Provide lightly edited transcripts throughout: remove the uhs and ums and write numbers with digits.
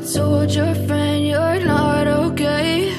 told your friend you're not okay?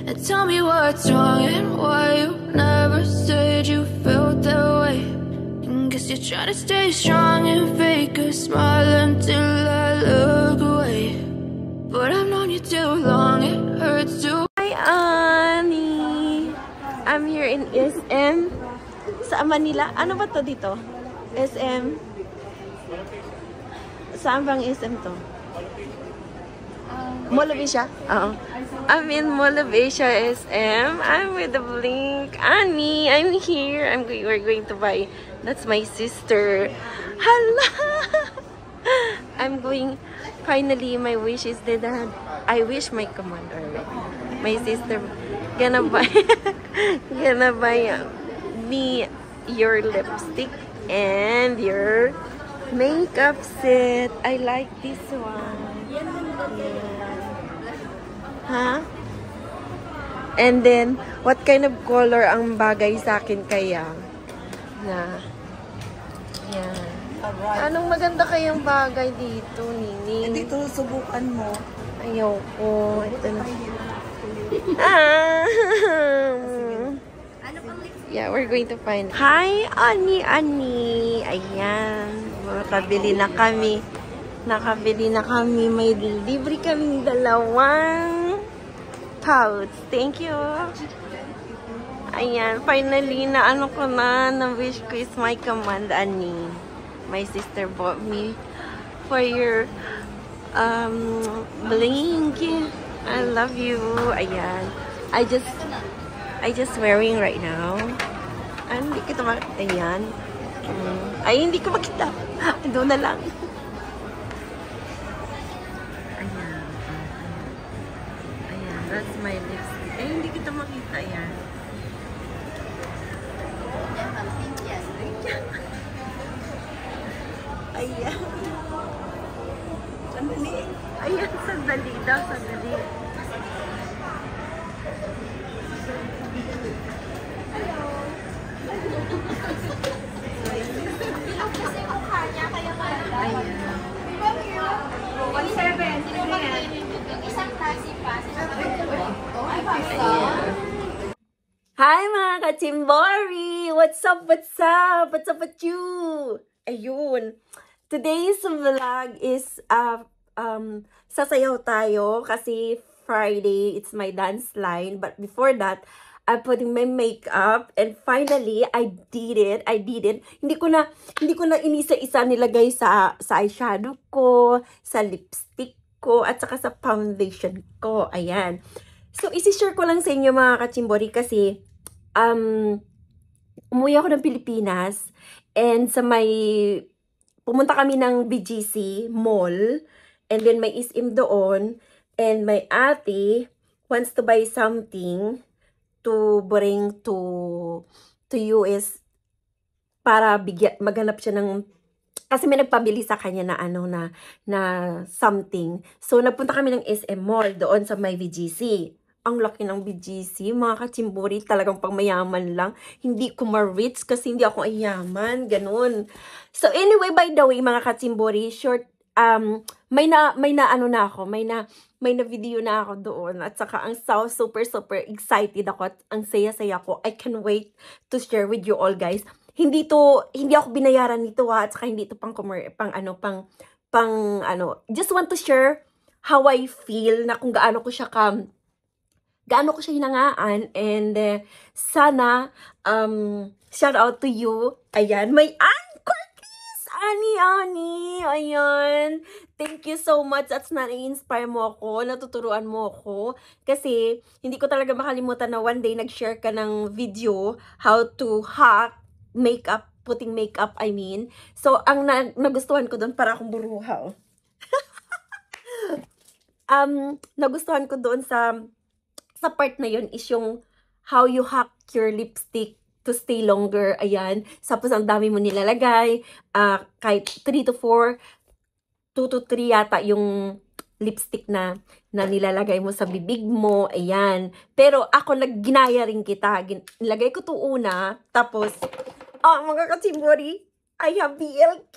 And tell me what's wrong and why you never said you felt that way. And guess you're trying to stay strong and fake a smile until I look away. But I've known you too long, it hurts to. Hi, Annie! I'm here in SM sa Manila. Ano ba to dito? SM? Saan bang SM to? Mall of Asia? Oo. I'm in Mall of Asia SM. I'm with the Blink. Annie, I'm here. We're going to buy. That's my sister. Hala! I'm going. Finally, my wish is that I wish my commander. My sister gonna buy me your lipstick and your makeup set. I like this one. Huh? And then, what kind of color ang bagay sa akin kaya? Na. Yan. Alright. Anong maganda kayang bagay dito, Nini? Dito, subukan mo. Ayoko. Ito na. Yeah, we're going to find. Hi, Ani. Ayan. Nakabili na kami. May libre kaming dalawang pouch. Thank you. Ayan. Finally, na wish ko is my command, Ani. My sister bought me for your Blink. I love you. Ayan. I just wearing right now. Hindi kita makita. Ayan. Ay, hindi ko makita. Doon na lang. Ayan. Ayan. That's my lipstick. Ay, hindi kita makita. Ayan. Ayan. Sandali. Ayan, sandali daw. Sandali. Hi mga ka-Chimbori! What's up? What's up with you? Ayun. Today's vlog is sasayaw tayo kasi Friday, it's my dance line. But before that, I'm putting my makeup and finally, I did it. Hindi ko na inisa-isa nilagay sa eyeshadow ko, sa lipstick ko, at saka sa foundation ko. Ayan. So, isi-share ko lang sa inyo mga ka-Chimbori kasi umuwi ako ng Pilipinas and pumunta kami ng BGC Mall and then may SM doon and my ate wants to buy something to bring to US para maghanap siya ng kasi may nagpabili sa kanya na something. So nagpunta kami ng SM Mall doon sa may BGC. Ang laki ng BGC, mga ka-Chimbori, talagang pangmayaman lang. Hindi ko ma-rich kasi hindi ako ayaman, ganun. So anyway, by the way, mga ka-Chimbori, short may na video na ako doon at saka ang super excited ako at ang saya-saya ko. I can wait to share with you all, guys. Hindi ako binayaran nito at saka hindi ito just want to share how I feel na kung gaano ko siya hinangaan and sana shout out to you. Ayan, may Ani, ayan. Thank you so much at na-inspire mo ako, natuturuan mo ako. Kasi, hindi ko talaga makalimutan na one day nag-share ka ng video how to hack makeup, putting makeup, I mean. So, ang nagustuhan ko doon, para akong buruha. Nagustuhan ko doon sa part na yun is yung how you hack your lipstick to stay longer. Ayan. Tapos ang dami mo nilalagay. Kahit 3 to 4, 2 to 3 yata yung lipstick na nilalagay mo sa bibig mo. Ayan. Pero ako ginaya rin kita. Nilagay ko to una. Tapos, mga ka-Chimbori, I have BLK.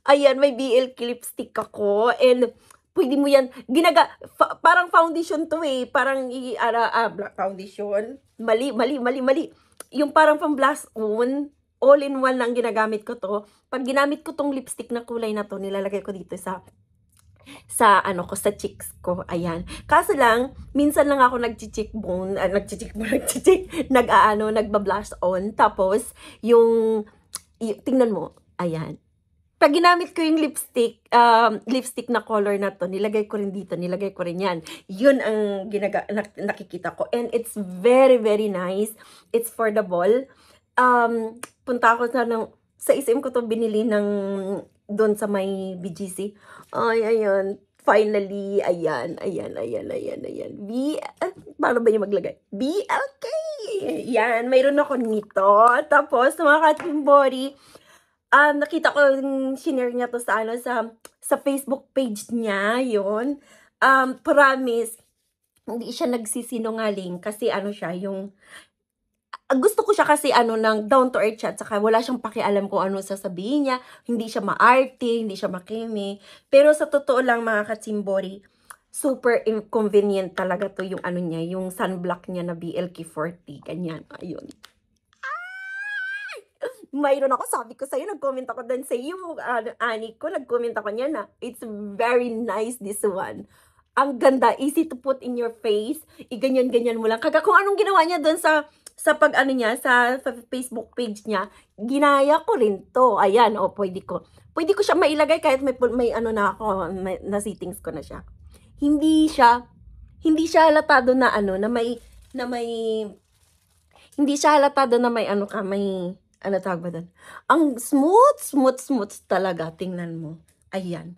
Ayan, may BLK lipstick ako. And pwede mo yan, parang foundation to eh. Parang, black foundation. Mali. Yung parang pang blush on, all-in-one lang ginagamit ko to. Pag ginamit ko tong lipstick na kulay na to, nilalagay ko dito sa sa cheeks ko. Ayan. Kaso lang, minsan lang ako nagba-blush on. Tapos, tingnan mo, ayan. Pag ginamit ko yung lipstick na color na to, nilagay ko rin dito, nilagay ko rin yan. Yun ang nakikita ko. And it's very, very nice. It's affordable. Punta ako sa SM ko to binili doon sa may BGC. Ay, ayan. Finally, ayan. Paano ba yung maglagay? BLK! Yan, mayroon ako nito. Tapos, mga katimbori, nakita ko yung shinare niya to sa Facebook page niya, yun. Promise, hindi siya nagsisinungaling kasi siya, gusto ko siya kasi ng down to earth siya, saka wala siyang pakialam kung ano sasabihin niya, hindi siya maarte, hindi siya makeme. Pero sa totoo lang mga katsimbori, super inconvenient talaga to yung niya, yung sunblock niya na BLK40, ganyan, ayun. Mayroon ako, sabi ko sa'yo, nag-comment ako din sa iyo, Ani ko, nag-comment ako niya na, it's very nice this one. Ang ganda, easy to put in your face, iganyan-ganyan mo lang. Kung anong ginawa niya doon sa Facebook page niya, ginaya ko rin to. Ayan, pwede ko siya mailagay kahit may na ako, na settings ko na siya. Hindi siya halatado na hindi siya halatado na may tawag ba doon? Ang smooth talaga, tingnan mo. Ayan.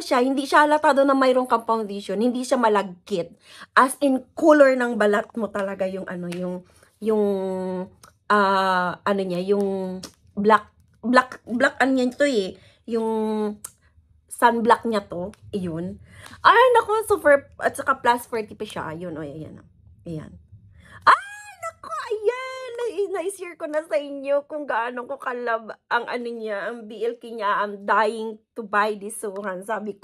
Siya, hindi siya halatado na mayroong kang foundation, hindi siya malagkit. As in, color ng balat mo talaga yung black niya to eh. Yung sunblock niya to, yun. Ay, naku, super, at saka plus 40 pa siya. Yun, ayan. Ayan. Na-share ko na sa inyo kung gaano ko kalab ang ang BLK niya. I'm dying to buy this one. Sabi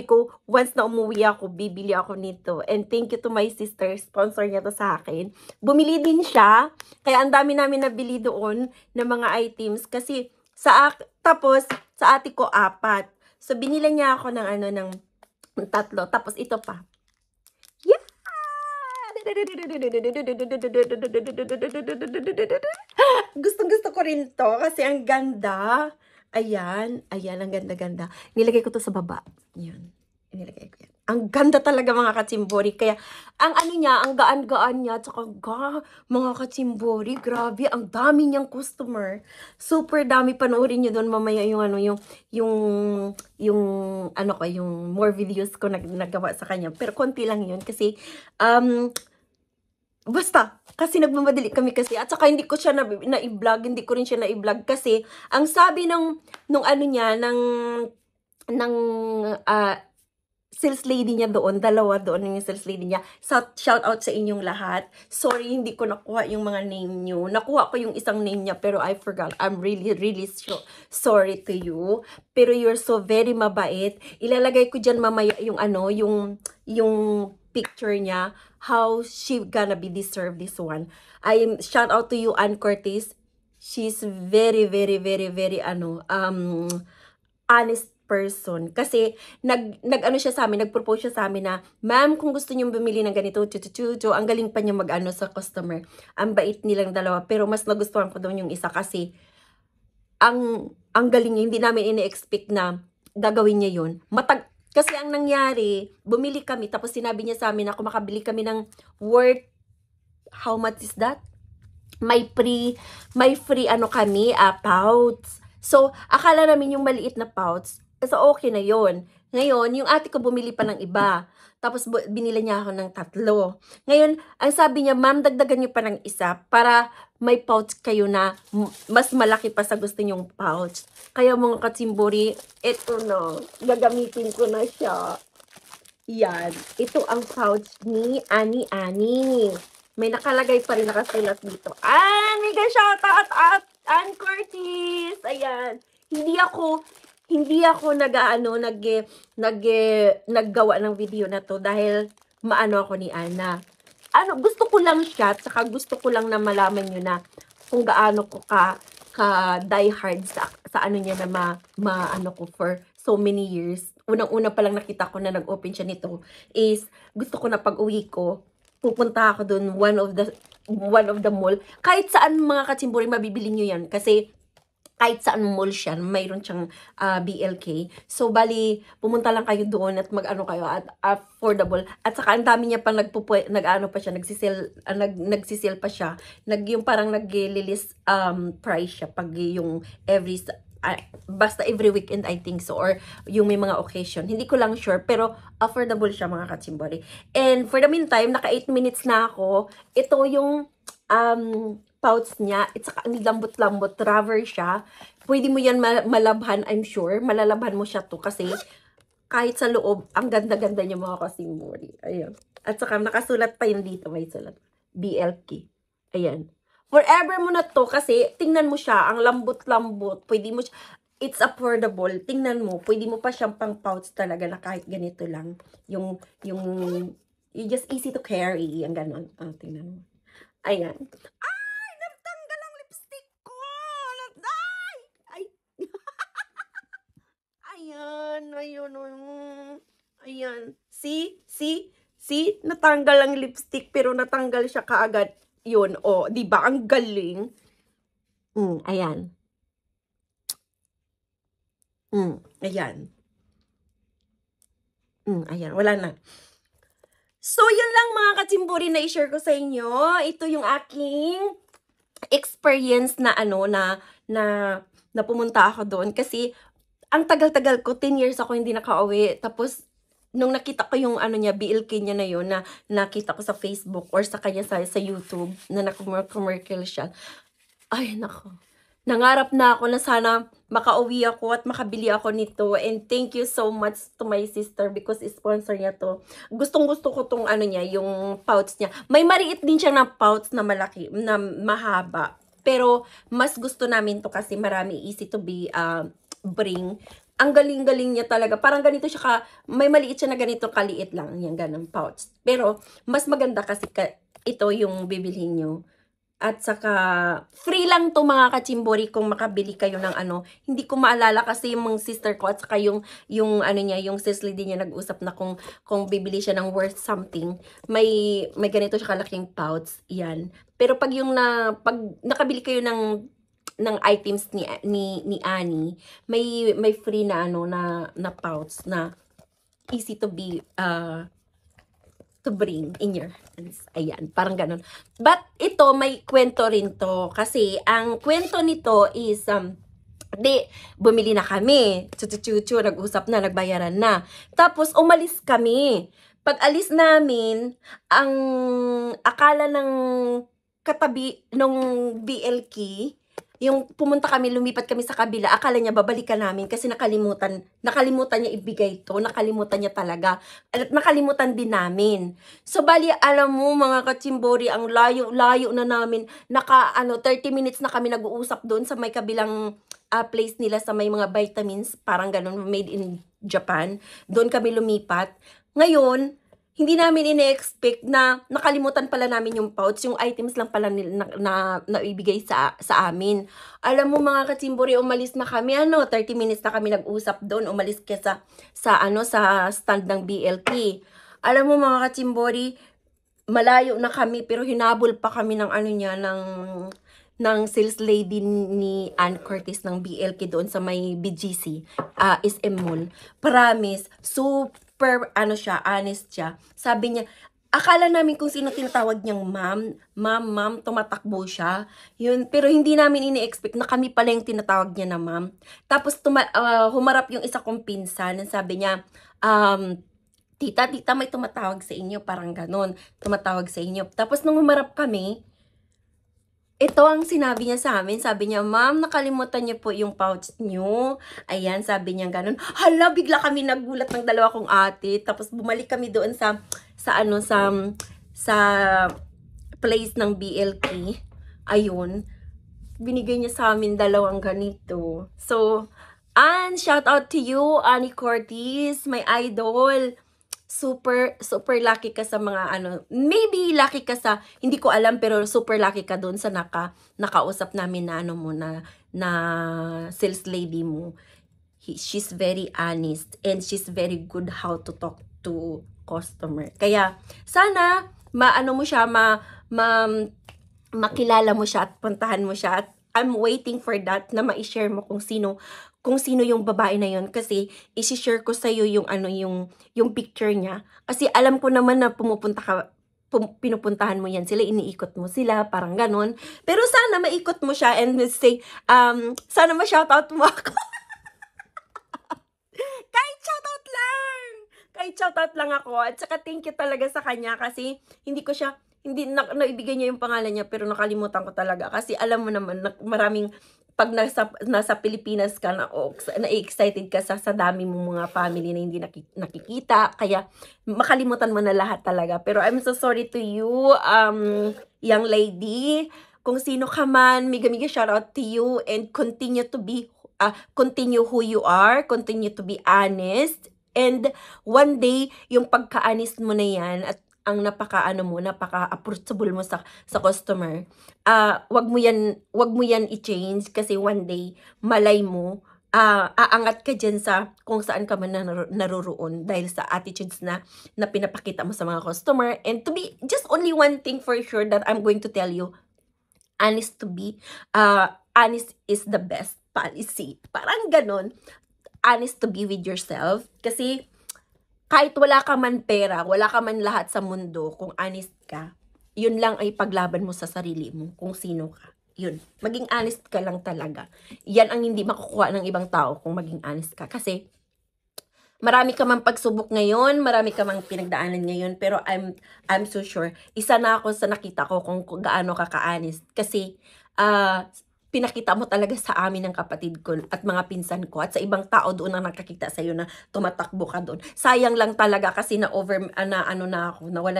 ko, once na umuwi ako, bibili ako nito. And thank you to my sister, sponsor niya to sa akin. Bumili din siya, kaya ang dami namin nabili doon ng mga items. Kasi, tapos, sa ate ko, 4. So, binila niya ako ng 3. Tapos, ito pa. Gusto ko rin to kasi ang ganda. Ayan, ang ganda-ganda. Nilagay ko to sa baba. Yan. Nilagay ko yan. Ang ganda talaga mga katsimbori. Kaya, ang niya, ang gaan-gaan niya, tsaka mga katsimbori, grabe, ang dami niyang customer. Super dami. Panoorin niyo doon mamaya yung more videos ko nagawa sa kanya. Pero konti lang yun kasi, basta, kasi nagmamadali kami kasi, at saka hindi ko siya na-i-vlog, hindi ko rin siya na-i-vlog kasi, ang sabi ng sales lady niya doon, dalawa doon yung sales lady niya, shout out sa inyong lahat. Sorry, hindi ko nakuha yung mga name nyo. Nakuha ko yung isang name niya, pero I forgot. I'm really, really sorry to you. Pero you're so very mabait. Ilalagay ko dyan mamaya yung yung picture niya, how she gonna be deserve this one. Shout out to you, Ann Curtis. She's very, very, very, very, honest person. Kasi, siya sa amin, nag-propose siya sa amin na, ma'am, kung gusto niyo bumili ng ganito, ang galing pa niya sa customer. Ang bait nilang dalawa. Pero mas nagustuhan ko doon yung isa kasi, ang galing niya, hindi namin ini-expect na gagawin niya yun. Kasi ang nangyari, bumili kami, tapos sinabi niya sa amin na kung makabili kami ng worth, how much is that? May free kami, pouch. So, akala namin yung maliit na pouch, so okay na yon. Ngayon, yung ate ko bumili pa ng iba. Tapos, binila niya ako ng 3. Ngayon, ang sabi niya, ma'am, dagdagan niyo pa ng isa para may pouch kayo na mas malaki pa sa gusto niyong pouch. Kaya mga katsimbori, ito na, gagamitin ko na siya. Yan. Ito ang pouch ni Ani. May nakalagay pa rin, nakasulat dito. Mega shoutout at Ann Curtis! Ayan. Hindi ako hindi ako naggawa ng video na to dahil maano ako ni Ana. Gusto ko lang siya, tsaka gusto ko lang na malaman nyo na kung gaano ko ka die hard sa ano niya na maano ko for so many years. Unang-una pa lang nakita ko na nag-open siya nito is gusto ko na pag-uwi ko, pupunta ako dun one of the mall. Kahit saan mga katsimbori mabibili nyo yan kasi kahit saan mall siya, mayroon siyang BLK. So, bali, pumunta lang kayo doon at mag-ano kayo at affordable. At saka, ang dami niya pa nag-ano pa siya, nagsisil pa siya. Yung parang nag-release price siya pag yung basta every weekend I think so, or yung may mga occasion. Hindi ko lang sure, pero affordable siya mga katsimbori. And for the meantime, naka 8 minutes na ako. Ito yung pouch niya. It's ang lambot-lambot, rubber siya. Pwede mo yan malabhan, I'm sure. Malalabhan mo siya to kasi kahit sa loob, ang ganda-ganda niya mga katsimbori. Ayan. At saka nakasulat pa yun dito, may sulat. BLK. Ayan. Forever mo na to kasi tingnan mo siya, ang lambot-lambot. Pwede mo siya, it's affordable. Tingnan mo, pwede mo pa siyang pang pouch talaga na kahit ganito lang. Yung just easy to carry. Ang ganon. Tingnan mo. Ayan. Ay! Natanggal ang lipstick ko! Ay! Ayan. Ayan. See? Natanggal ang lipstick pero natanggal siya kaagad. Yun, di ba? Ang galing. Ayan. Ayan. Ayan, wala na. So, yun lang mga katsimbori na i-share ko sa inyo. Ito yung aking experience na na pumunta ako doon. Kasi, ang tagal-tagal ko, 10 years ako hindi nakauwi. Tapos, nung nakita ko yung BLK niya na yun, na nakita ko sa Facebook or sa kanya sa YouTube, na naka-commercial siya. Ay, nako. Nangarap na ako na sana makauwi ako at makabili ako nito. And thank you so much to my sister because sponsor niya to. Gustong-gusto ko tong niya, yung pouch niya. May maliit din siya na pouch na malaki, na mahaba. Pero mas gusto namin to kasi marami, easy to be bring. Ang galing-galing niya talaga. Parang ganito siya may maliit siya na ganito kaliit lang. Yan, ganun pouch. Pero, mas maganda kasi ito yung bibilhin nyo. At saka, free lang to mga katsimbori kung makabili kayo ng Hindi ko maalala kasi yung mga sister ko at saka yung niya, yung sis lady niya nag-usap na kung bibili siya ng worth something. May ganito siya kalaking pouch. Yan. Pero pag nakabili kayo ng items ni Annie, may free na na pouch na easy to be to bring in your hands. Ayan, parang ganun. But ito may kwento rin to kasi ang kwento nito is bumili na kami. Chuchu, nag-usap na, nagbayaran na. Tapos umalis kami. Pag alis namin, ang akala ng katabi nung BLK, yung pumunta kami, lumipat kami sa kabila, akala niya babalikan namin kasi nakalimutan niya ibigay to, nakalimutan niya talaga, at nakalimutan din namin. So, bali, alam mo mga katsimbori, ang layo na namin, 30 minutes na kami nag-uusap doon sa may kabilang place nila sa may mga vitamins, parang ganun, made in Japan. Doon kami lumipat. Ngayon, hindi namin ine-expect na nakalimutan pala namin yung pouch. Yung items lang pala na ibigay sa amin. Alam mo mga katsimbori, umalis na kami. 30 minutes na kami nag-usap doon. Umalis ka sa stand ng BLK. Alam mo mga katsimbori, malayo na kami pero hinabol pa kami ng ng sales lady ni Ann Curtis ng BLK doon sa may BGC, SM Mall. Promise, super siya, honest siya. Sabi niya, akala namin kung sino tinatawag niyang ma'am, tumatakbo siya. Yun, pero hindi namin ini-expect na kami pala yung tinatawag niya na ma'am. Tapos humarap yung isa kong pinsan, sabi niya, tita, may tumatawag sa inyo, parang ganon, tumatawag sa inyo. Tapos nung humarap kami, ito ang sinabi niya sa amin. Sabi niya, ma'am, nakalimutan niyo po yung pouch niyo. Ayan, sabi niya ganun. Hala, bigla kami nagulat ng dalawa kong ate. Tapos bumalik kami doon sa place ng BLK. Ayun. Binigay niya sa amin dalawang ganito. So, And shout out to you, Annie Cortez, my idol. Super lucky ka sa mga maybe lucky ka sa, hindi ko alam, pero super lucky ka doon sa nakausap namin na na sales lady mo. She's very honest and she's very good how to talk to customer. Kaya sana mo siya, makilala mo siya at puntahan mo siya, at I'm waiting for that na ma-share mo kung sino yung babae na yon, kasi i-share ko sa iyo yung yung picture niya, kasi alam ko naman na pinupuntahan mo yan sila, iniikot mo sila, parang ganon. Pero sana maikot mo siya and say sana ma-shoutout mo ako. Kahit shoutout lang ako, at saka thank you talaga sa kanya, kasi hindi naibigay niya yung pangalan niya, pero nakalimutan ko talaga, kasi alam mo naman maraming pag nasa Pilipinas ka na-excited ka sa dami mong mga family na hindi nakikita, kaya makalimutan mo na lahat talaga. Pero I'm so sorry to you, young lady, kung sino ka man, mega shout out to you, and continue who you are, continue to be honest, and one day yung pagka-honest mo na yan at ang napaka-approachable mo sa customer, wag mo yan i-change, kasi one day malay mo aangat ka dyan sa kung saan ka man naruroon dahil sa attitudes na pinapakita mo sa mga customer. And to be just only one thing for sure that I'm going to tell you, honest is the best policy, parang ganon. Honest to be with yourself, kasi kahit wala ka man pera, wala ka man lahat sa mundo, kung honest ka, yun lang ay paglaban mo sa sarili mo, kung sino ka. Yun, maging honest ka lang talaga. Yan ang hindi makukuha ng ibang tao, kung maging honest ka. Kasi marami ka mang pagsubok ngayon, marami ka mang pinagdaanan ngayon, pero I'm so sure, isa na ako sa nakita ko kung gaano ka ka-honest. Kasi pinakita mo talaga sa amin ng kapatid ko at mga pinsan ko at sa ibang tao doon na nakakita sa iyo na tumatakbo ka doon. Sayang lang talaga, kasi nawala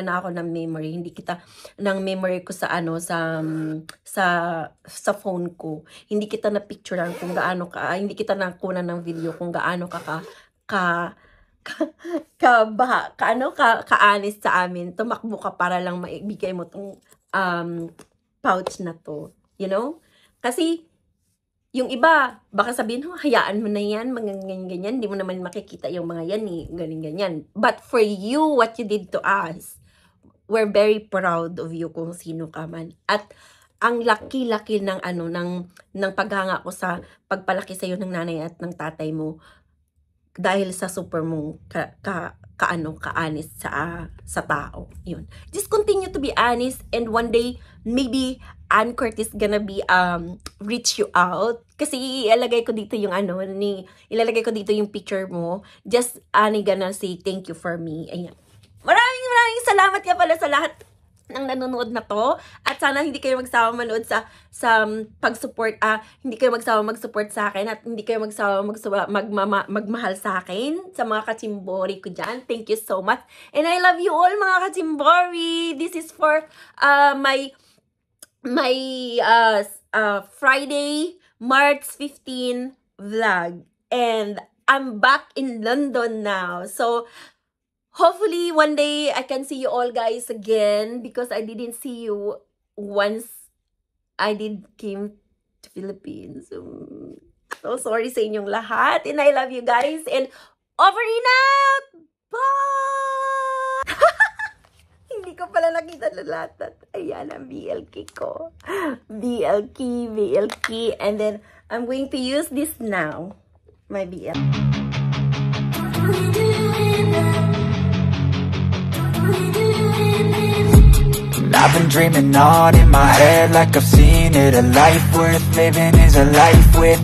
na ako ng memory. Hindi kita ng memory ko sa sa phone ko. Hindi kita na picturean kung gaano ka, hindi kita nakunan ng video kung gaano ka-honest sa amin. Tumakbo ka para lang maibigay mo tong pouch na to, you know? Kasi, yung iba, baka sabihin, hayaan mo na yan, mga ganyan-ganyan, hindi mo naman makikita yung mga yan, ganyan-ganyan. But for you, what you did to us, we're very proud of you kung sino ka man. At ang laki-laki ng paghanga ko sa pagpalaki sa iyo ng nanay at ng tatay mo, dahil sa super mong ka-honest sa tao. Yun. Just continue to be honest, and one day, maybe Ann Cortez gonna be reach you out, kasi ilalagay ko dito yung ilalagay ko dito yung picture mo. Just Annie gonna say thank you for me. Ayan. Maraming salamat ka pala sa lahat ng nanonood na to, at sana hindi kayo magsawa manood sa pag-support, hindi kayo magsawa mag-support sa akin, at hindi kayo magsawa magmahal sa akin, sa mga kachimbori ko dyan. Thank you so much, and I love you all mga kachimbori. This is for my Friday, March 15 vlog, and I'm back in London now, so hopefully one day I can see you all guys again, because I didn't see you once I came to Philippines. So sorry sa inyong lahat, and I love you guys, and over and out. Bye. Hindi ko pala nakita na lahat. Ayan ang BLK ko. BLK, and then I'm going to use this now. My BL. I've been dreaming on in my head like I've seen it. A life worth living is a life with